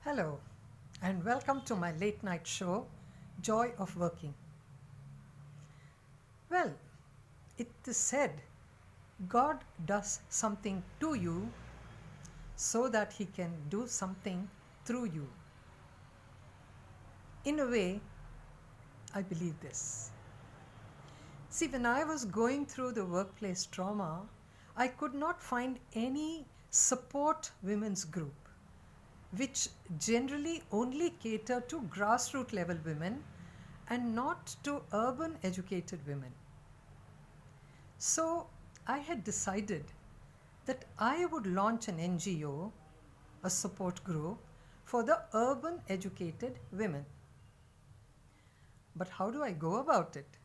Hello, and welcome to my late night show, Joy of Working. Well, it is said God does something to you so that He can do something through you. In a way, I believe this. See, when I was going through the workplace trauma, I could not find any support women's group, which generally only cater to grassroots level women and not to urban educated women. So I had decided that I would launch an NGO, a support group for the urban educated women. But how do I go about it?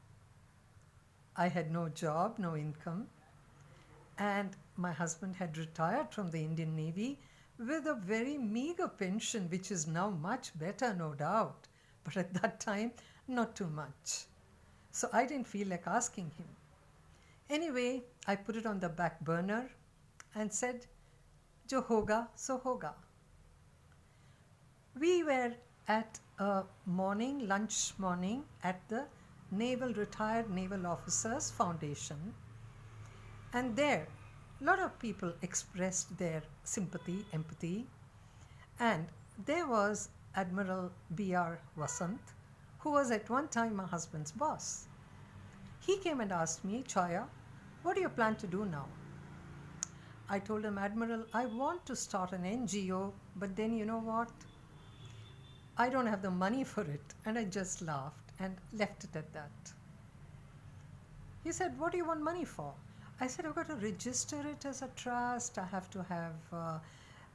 I had no job, no income, and my husband had retired from the Indian Navy with a very meager pension, which is now much better, no doubt, but at that time, not too much. So I didn't feel like asking him. Anyway, I put it on the back burner and said, Jo hoga, so hoga. We were at a lunch morning at the Retired Naval Officers Foundation, and there a lot of people expressed their sympathy, empathy, and there was Admiral B.R. Vasant, who was at one time my husband's boss. He came and asked me, Chaya, what do you plan to do now? I told him, Admiral, I want to start an NGO, but then you know what? I don't have the money for it. And I just laughed and left it at that. He said, what do you want money for? I said, I've got to register it as a trust. I have to have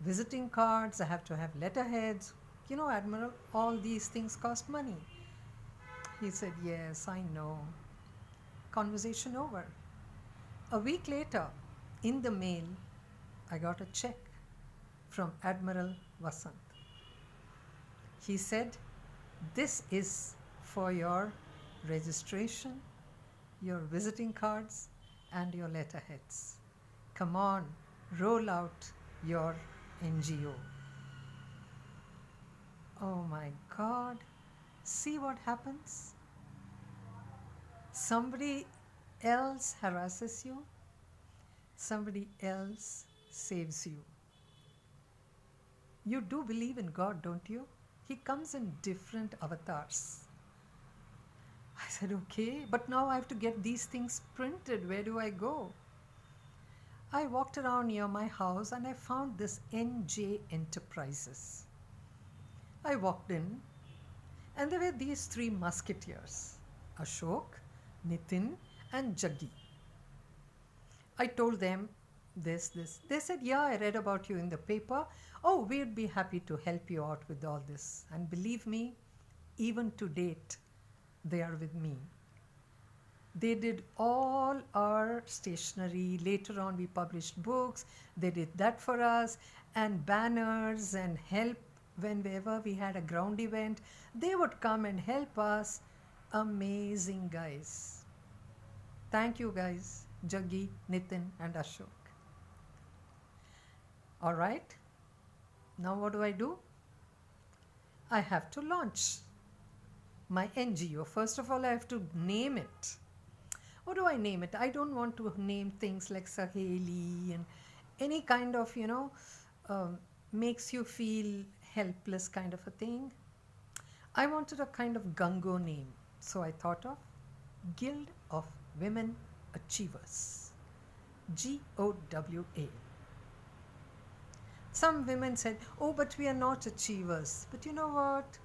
visiting cards. I have to have letterheads. You know, Admiral, all these things cost money. He said, yes, I know. Conversation over. A week later, in the mail, I got a check from Admiral Vasant. He said, this is for your registration, your visiting cards, and your letterheads. Come on, roll out your NGO. Oh my God, see what happens? Somebody else harasses you, somebody else saves you. You do believe in God, don't you? He comes in different avatars. I said, okay, but now I have to get these things printed. Where do I go? I walked around near my house and I found this NJ Enterprises. I walked in and there were these three musketeers, Ashok, Nitin, and Jaggi. I told them this. They said, yeah, I read about you in the paper. Oh, we'd be happy to help you out with all this. And believe me, even to date, they are with me. They did all our stationery. Later on, we published books. They did that for us, and banners and help whenever we had a ground event. They would come and help us. Amazing guys. Thank you guys, Jaggi, Nitin, and Ashok. All right. Now what do? I have to launch my NGO. First of all, I have to name it. What do I name it? I don't want to name things like Saheli and any kind of, makes you feel helpless kind of a thing. I wanted a kind of Gango name. So I thought of Guild of Women Achievers. GOWA. Some women said, oh, but we are not achievers. But you know what?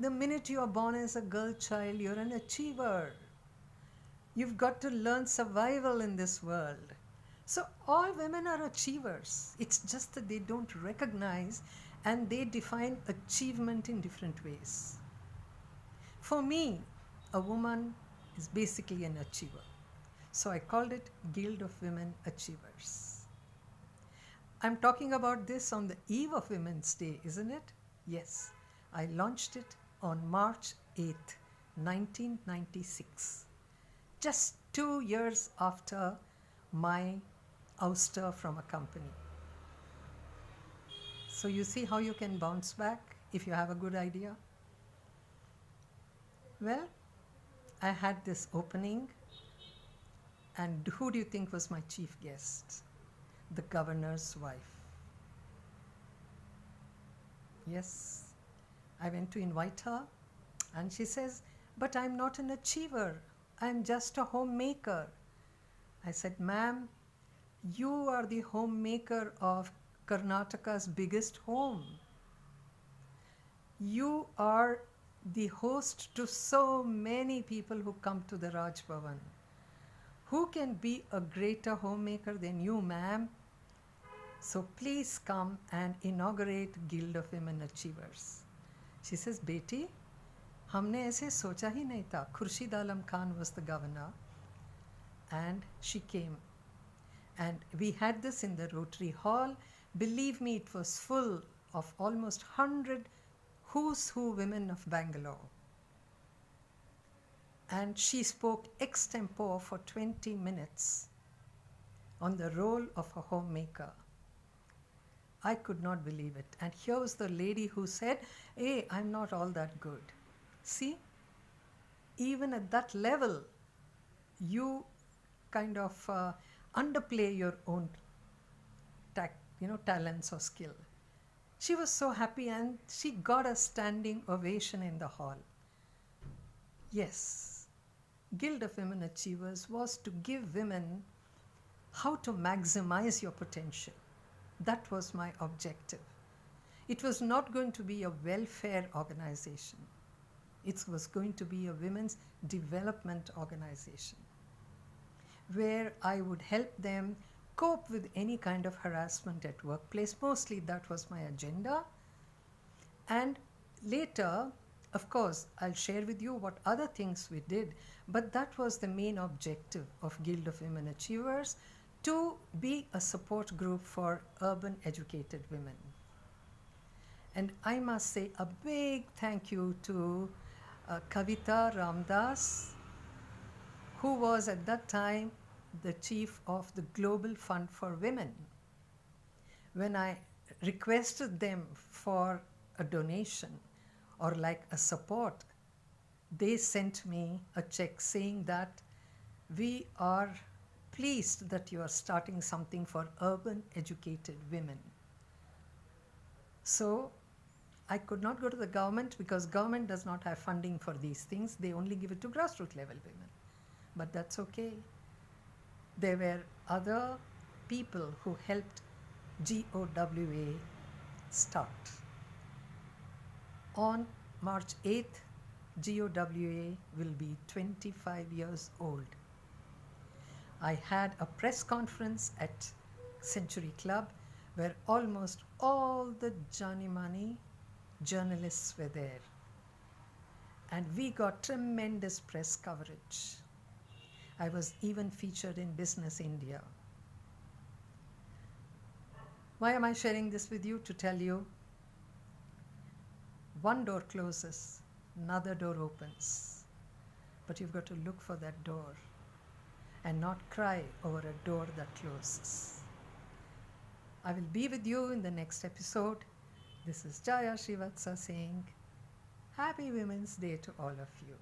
The minute you are born as a girl child, you're an achiever. You've got to learn survival in this world. So all women are achievers. It's just that they don't recognize and they define achievement in different ways. For me, a woman is basically an achiever. So I called it Guild of Women Achievers. I'm talking about this on the eve of Women's Day, isn't it? Yes, I launched it on March 8th, 1996. Just 2 years after my ouster from a company. So you see how you can bounce back if you have a good idea? Well, I had this opening, and who do you think was my chief guest? The governor's wife. Yes, I went to invite her, and she says, "But I'm not an achiever. I'm just a homemaker." I said, "Ma'am, you are the homemaker of Karnataka's biggest home. You are the host to so many people who come to the Raj Bhavan. Who can be a greater homemaker than you, ma'am? So please come and inaugurate Guild of Women Achievers." She says, "Beti, हमने ऐसे सोचा ही नहीं था." Khurshid Alam Khan was the governor, and she came. And we had this in the Rotary Hall. Believe me, it was full of almost 100 who's who women of Bangalore. And she spoke extempore for 20 minutes on the role of a homemaker. I could not believe it. And here was the lady who said, "Hey, I'm not all that good." See, even at that level, you kind of underplay your own talents or skill. She was so happy, and she got a standing ovation in the hall. Yes, Guild of Women Achievers was to give women how to maximize your potential. That was my objective. It was not going to be a welfare organization. It was going to be a women's development organization where I would help them cope with any kind of harassment at workplace. Mostly that was my agenda. And later, of course, I'll share with you what other things we did, but that was the main objective of Guild of Women Achievers, to be a support group for urban educated women. And I must say a big thank you to Kavita Ramdas, who was at that time the chief of the Global Fund for Women. When I requested them for a donation or like a support, they sent me a check saying that we are pleased that you are starting something for urban educated women. So I could not go to the government because government does not have funding for these things. They only give it to grassroots level women. But that's okay. There were other people who helped GOWA start. On March 8th, GOWA will be 25 years old. I had a press conference at Century Club where almost all the Johnny-Mani journalists were there. And we got tremendous press coverage. I was even featured in Business India. Why am I sharing this with you? To tell you, one door closes, another door opens. But you've got to look for that door and not cry over a door that closes. I will be with you in the next episode. This is Jaya Srivatsa saying, Happy Women's Day to all of you.